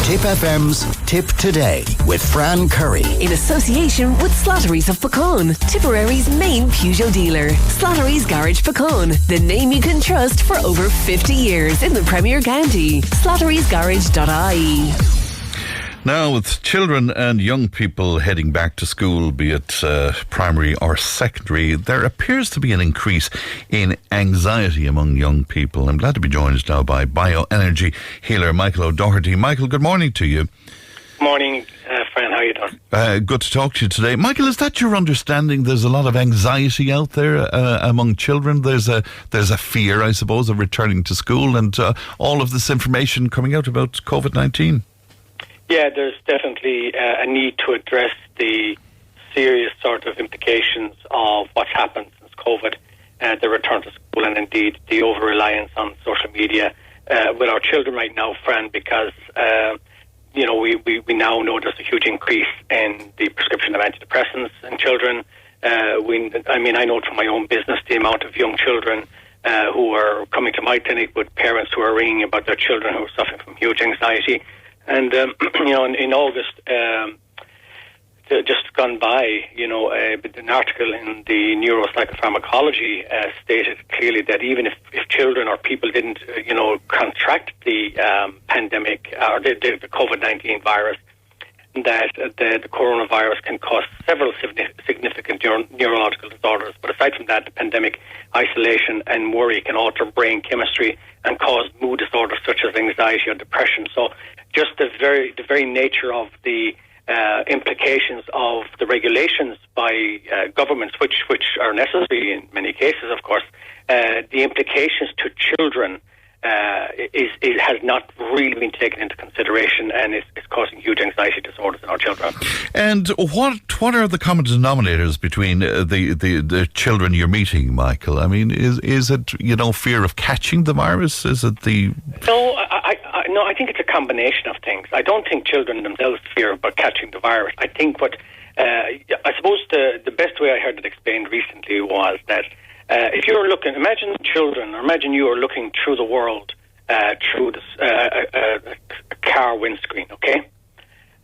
Tipp FM's Tipp Today with Fran Curry. In association with Slattery's of Pecan, Tipperary's main Peugeot dealer. Slattery's Garage Pecan, the name you can trust for over 50 years in the Premier County. Slattery'sGarage.ie. Now, with children and young people heading back to school, be it primary or secondary, there appears to be an increase in anxiety among young people. I'm glad to be joined now by bioenergy healer Michael Doherty. Michael, good morning to you. Morning, Fran. How are you doing? Good to talk to you today. Michael, is that your understanding? There's a lot of anxiety out there among children. There's a fear, I suppose, of returning to school and all of this information coming out about COVID-19. Yeah, there's definitely a need to address the serious sort of implications of what's happened since COVID, the return to school, and indeed the over-reliance on social media with our children right now, Fran, because we now know there's a huge increase in the prescription of antidepressants in children. I know from my own business the amount of young children who are coming to my clinic with parents who are ringing about their children who are suffering from huge anxiety. And, in August, just gone by, an article in the Neuropsychopharmacology stated clearly that even if children or people didn't, contract the pandemic or the COVID-19 virus, that the coronavirus can cause several significant neurological disorders. But aside from that, the pandemic, isolation and worry can alter brain chemistry and cause mood disorders such as anxiety or depression. So just the very nature of the implications of the regulations by governments, which are necessary in many cases, of course, the implications to children has not really been taken into consideration, and it's causing huge anxiety disorders in our children. And what are the common denominators between the children you're meeting, Michael? I mean, is it fear of catching the virus? Is it the No, I think it's a combination of things. I don't think children themselves fear about catching the virus. I think I suppose the best way I heard it explained recently was that if you're looking, imagine children, or imagine you are looking through the world through this, a car windscreen, okay?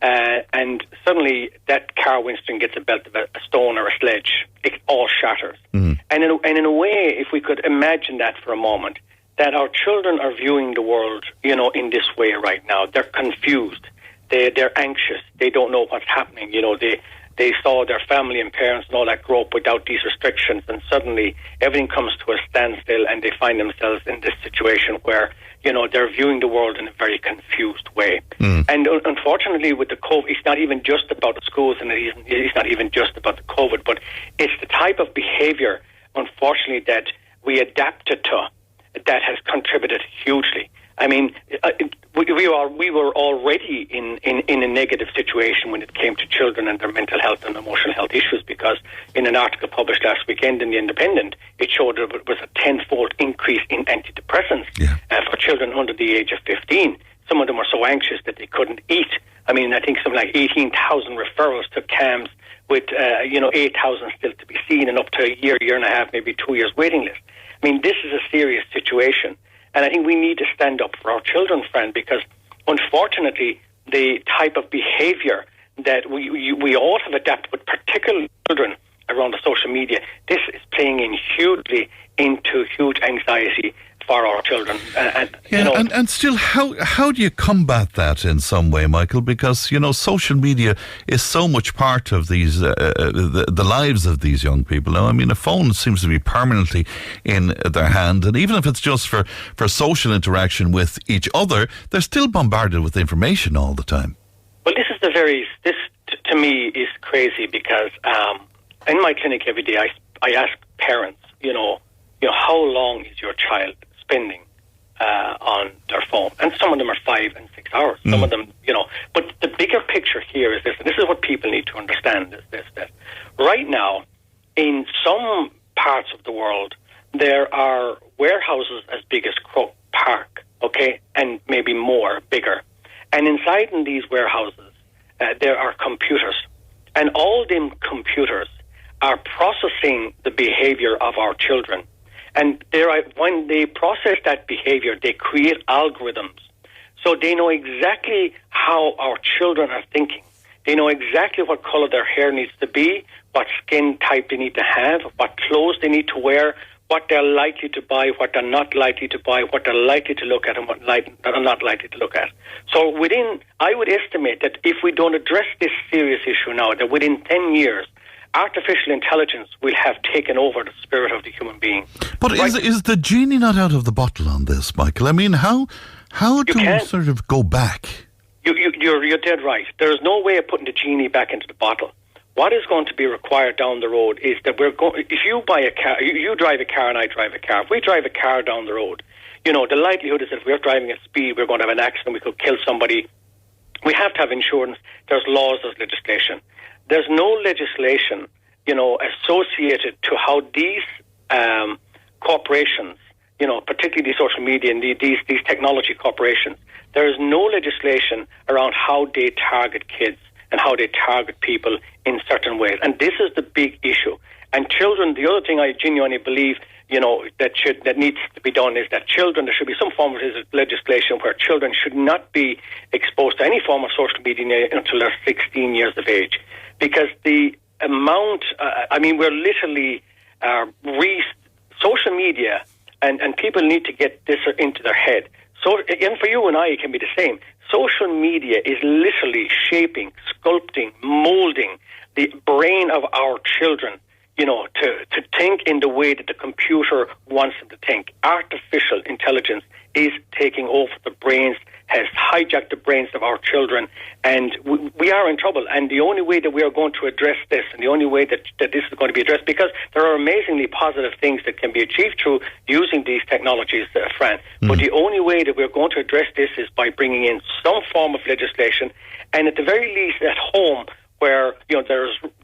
And suddenly that car windscreen gets a belt of a stone or a sledge. It all shatters. Mm. And in a way, if we could imagine that for a moment, that our children are viewing the world, in this way right now. They're confused. They're anxious. They don't know what's happening. They saw their family and parents and all that grow up without these restrictions, and suddenly everything comes to a standstill, and they find themselves in this situation where, they're viewing the world in a very confused way. Mm. And unfortunately, with the COVID, it's not even just about the schools, and it's not even just about the COVID, but it's the type of behaviour, unfortunately, that we adapted to that has contributed hugely. I mean, we were already in a negative situation when it came to children and their mental health and emotional health issues, because in an article published last weekend in The Independent, it showed that it was a 10-fold increase in antidepressants for children under the age of 15. Some of them were so anxious that they couldn't eat. I mean, I think something like 18,000 referrals to CAMS with 8,000 still to be seen, and up to a year and a half, maybe 2 years waiting list. I mean, this is a serious situation. And I think we need to stand up for our children, friend, because unfortunately, the type of behaviour that we all have adapted, but particularly children around the social media, this is playing in hugely into huge anxiety for our children. And still, how do you combat that in some way, Michael? Because, social media is so much part of these the lives of these young people. Now, I mean, a phone seems to be permanently in their hand, and even if it's just for social interaction with each other, they're still bombarded with information all the time. Well, this to me is crazy, because in my clinic every day I ask parents, how long is your child spending on their phone? And some of them are 5 and 6 hours. Some of them, but the bigger picture here is this, and this is what people need to understand, is this, that right now, in some parts of the world, there are warehouses as big as Croke Park, okay, and maybe more, bigger. And inside in these warehouses, there are computers. And all them computers are processing the behavior of our children. And when they process that behavior, they create algorithms. So they know exactly how our children are thinking. They know exactly what colour their hair needs to be, what skin type they need to have, what clothes they need to wear, what they're likely to buy, what they're not likely to buy, what they're likely to look at and what they're not likely to look at. So I would estimate that if we don't address this serious issue now, that within 10 years, artificial intelligence will have taken over the spirit of the human being. But is the genie not out of the bottle on this, Michael? I mean, how do we sort of go back? You're dead right. There is no way of putting the genie back into the bottle. What is going to be required down the road is that if you buy a car, you drive a car and I drive a car. If we drive a car down the road, the likelihood is that if we're driving at speed, we're going to have an accident, we could kill somebody. We have to have insurance. There's laws, there's legislation. There's no legislation, associated to how these corporations, particularly the social media and these technology corporations, there is no legislation around how they target kids and how they target people in certain ways. And this is the big issue. And children, the other thing I genuinely believe, that needs to be done is that there should be some form of legislation where children should not be exposed to any form of social media until they're 16 years of age. Because the amount, we're literally social media, and people need to get this into their head. So, again, for you and I, it can be the same. Social media is literally shaping, sculpting, molding the brain of our children, to think in the way that the computer wants them to think. Artificial intelligence is taking over the brains, has hijacked the brains of our children, and we are in trouble. And the only way that we are going to address this, and the only way that this is going to be addressed, because there are amazingly positive things that can be achieved through using these technologies, Fran, but the only way that we're going to address this is by bringing in some form of legislation, and at the very least at home, where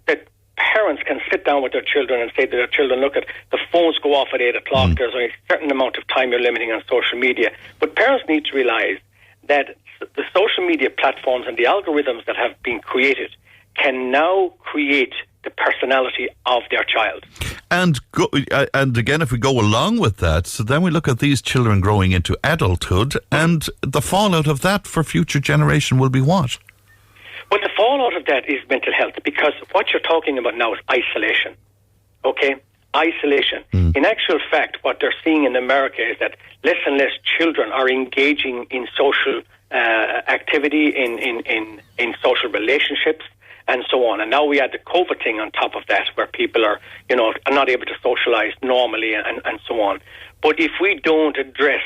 that parents can sit down with their children and say to their children, look, at the phones go off at 8 o'clock, there's only a certain amount of time you're limiting on social media. But parents need to realise that the social media platforms and the algorithms that have been created can now create the personality of their child. And again, if we go along with that, so then we look at these children growing into adulthood, and the fallout of that for future generation will be what? Well, the fallout of that is mental health, because what you're talking about now is isolation. Okay? Isolation. In actual fact, what they're seeing in America is that less and less children are engaging in social activity, in social relationships, and so on. And now we add the COVID thing on top of that, where people are not able to socialise normally and so on. But if we don't address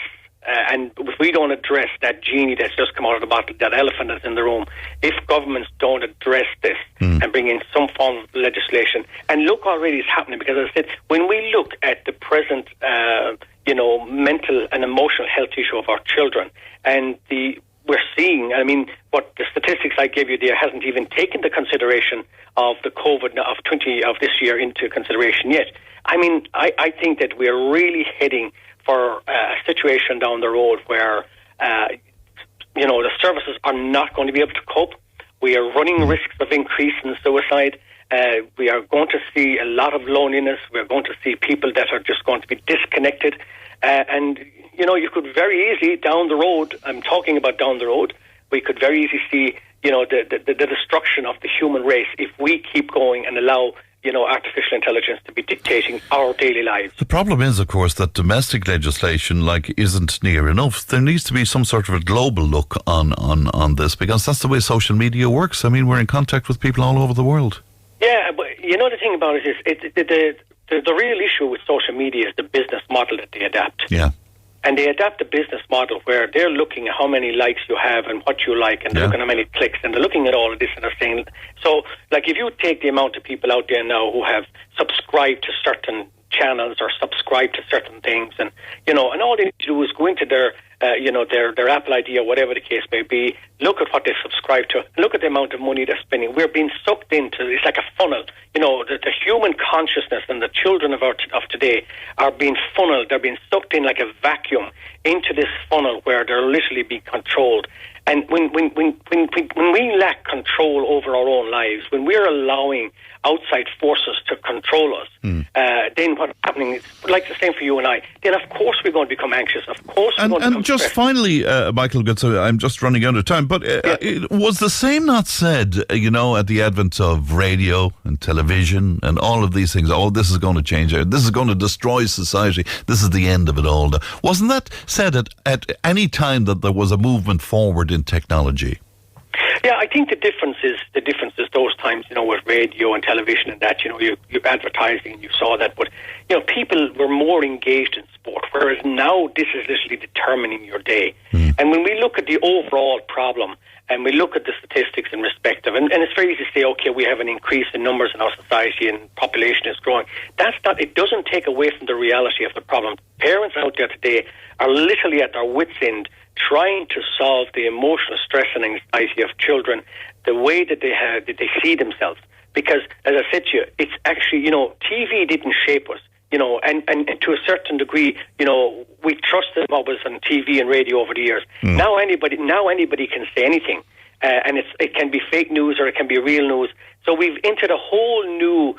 that genie that's just come out of the bottle, that elephant that's in the room, if governments don't address this and bring in some form of legislation, and look, already it's happening, because as I said, when we look at the present, mental and emotional health issue of our children, and we're seeing, what the statistics I gave you there hasn't even taken the consideration of the COVID of this year into consideration yet. I think that we're really heading for a situation down the road where, the services are not going to be able to cope. We are running risks of increase in suicide. We are going to see a lot of loneliness. We're going to see people that are just going to be disconnected. And you could very easily down the road, I'm talking about down the road, we could very easily see, the destruction of the human race if we keep going and allow artificial intelligence to be dictating our daily lives. The problem is, of course, that domestic legislation isn't near enough. There needs to be some sort of a global look on this, because that's the way social media works. We're in contact with people all over the world. Yeah, but the thing about it is, the real issue with social media is the business model that they adapt. Yeah. And they adapt a business model where they're looking at how many likes you have and what you like, and they're looking at how many clicks, and they're looking at all of this, and they're saying, so, if you take the amount of people out there now who have subscribed to certain channels or subscribed to certain things, and, and all they need to do is go into their Apple ID or whatever the case may be, look at what they subscribe to, look at the amount of money they're spending. We're being sucked into, it's like a funnel. The human consciousness and the children of today are being funneled. They're being sucked in like a vacuum into this funnel where they're literally being controlled. And when we lack control over our own lives, when we're allowing outside forces to control us, then what's happening is, like the same for you and I, then of course we're going to become anxious. Of course we're going to become And just stressed. finally, Michael, I'm just running out of time, but was the same not said, at the advent of radio and television and all of these things? Oh, this is going to change. This is going to destroy society. This is the end of it all. Wasn't that said at any time that there was a movement forward in technology? Yeah, I think the difference is those times, with radio and television and that, you're advertising and you saw that, but, people were more engaged in sport, whereas now this is literally determining your day. And when we look at the overall problem and we look at the statistics in respect of, and it's very easy to say, okay, we have an increase in numbers in our society and population is growing. It doesn't take away from the reality of the problem. Parents out there today are literally at their wits' end trying to solve the emotional stress and anxiety of children the way that they see themselves. Because, as I said to you, it's actually, TV didn't shape us, and to a certain degree, we trusted what was on TV and radio over the years. Now anybody can say anything, and it can be fake news or it can be real news. So we've entered a whole new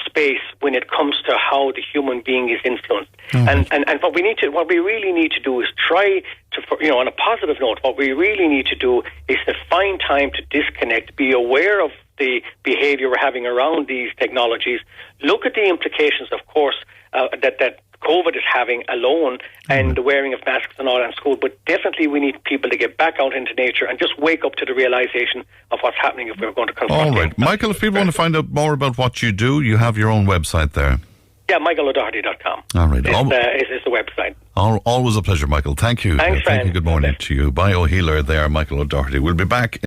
space when it comes to how the human being is influenced. And what we really need to do is try to, on a positive note, what we really need to do is to find time to disconnect, be aware of the behavior we're having around these technologies, look at the implications, of course, that COVID is having alone and the wearing of masks and all that in school, but definitely we need people to get back out into nature and just wake up to the realisation of what's happening if we're going to confront All right. Michael, if people want to find out more about what you do, you have your own website there. Yeah, michaelodoherty.com. All right. Is the website. Always a pleasure, Michael. Thank you. Thanks, Thank you. Fran. Good morning to you. Bio healer there, Michael O'Doherty. We'll be back.